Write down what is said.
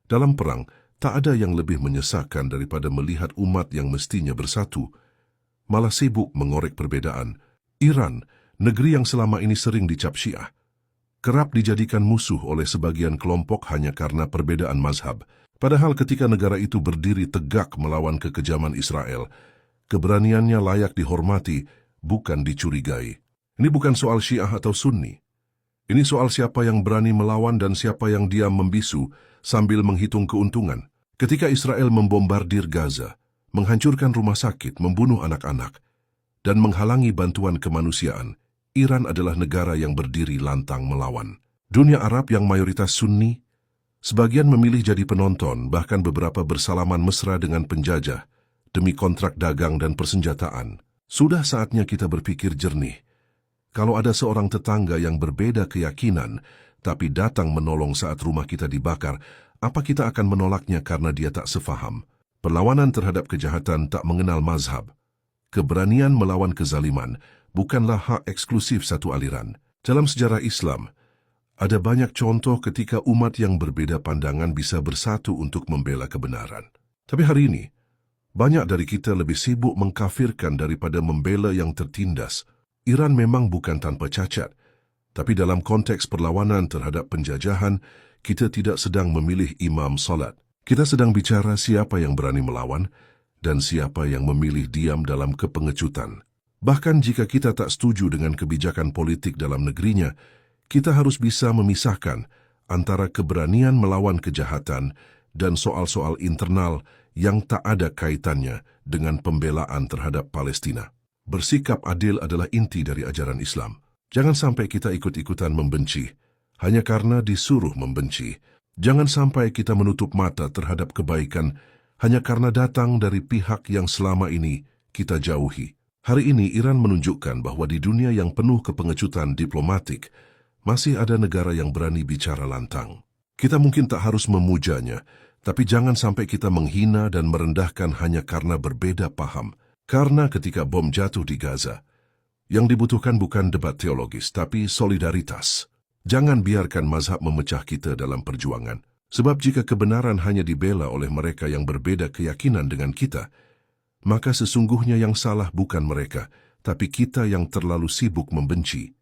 Dalam perang, tak ada yang lebih menyesakan daripada melihat umat yang mestinya bersatu, malah sibuk mengorek perbedaan. Iran, negeri yang selama ini sering dicap Syiah, kerap dijadikan musuh oleh sebagian kelompok hanya karena perbedaan mazhab. Padahal ketika negara itu berdiri tegak melawan kekejaman Israel, keberaniannya layak dihormati, bukan dicurigai. Ini bukan soal Syiah atau Sunni. Ini soal siapa yang berani melawan dan siapa yang diam membisu sambil menghitung keuntungan. Ketika Israel membombardir Gaza, menghancurkan rumah sakit, membunuh anak-anak, dan menghalangi bantuan kemanusiaan, Iran adalah negara yang berdiri lantang melawan. Dunia Arab yang mayoritas Sunni, sebagian memilih jadi penonton, bahkan beberapa bersalaman mesra dengan penjajah demi kontrak dagang dan persenjataan. Sudah saatnya kita berpikir jernih. Kalau ada seorang tetangga yang berbeda keyakinan, tapi datang menolong saat rumah kita dibakar, apa kita akan menolaknya karena dia tak sefaham? Perlawanan terhadap kejahatan tak mengenal mazhab. Keberanian melawan kezaliman bukanlah hak eksklusif satu aliran. Dalam sejarah Islam, ada banyak contoh ketika umat yang berbeda pandangan bisa bersatu untuk membela kebenaran. Tapi hari ini, banyak dari kita lebih sibuk mengkafirkan daripada membela yang tertindas. Iran memang bukan tanpa cacat, tapi dalam konteks perlawanan terhadap penjajahan, kita tidak sedang memilih imam salat. Kita sedang bicara siapa yang berani melawan dan siapa yang memilih diam dalam kepengecutan. Bahkan jika kita tak setuju dengan kebijakan politik dalam negerinya, kita harus bisa memisahkan antara keberanian melawan kejahatan dan soal-soal internal yang tak ada kaitannya dengan pembelaan terhadap Palestina. Bersikap adil adalah inti dari ajaran Islam. Jangan sampai kita ikut-ikutan membenci, hanya karena disuruh membenci. Jangan sampai kita menutup mata terhadap kebaikan, hanya karena datang dari pihak yang selama ini kita jauhi. Hari ini Iran menunjukkan bahwa di dunia yang penuh kepengecutan diplomatik, masih ada negara yang berani bicara lantang. Kita mungkin tak harus memujanya, tapi jangan sampai kita menghina dan merendahkan hanya karena berbeda paham. Karena ketika bom jatuh di Gaza, yang dibutuhkan bukan debat teologis, tapi solidaritas. Jangan biarkan mazhab memecah kita dalam perjuangan. Sebab jika kebenaran hanya dibela oleh mereka yang berbeda keyakinan dengan kita, maka sesungguhnya yang salah bukan mereka, tapi kita yang terlalu sibuk membenci.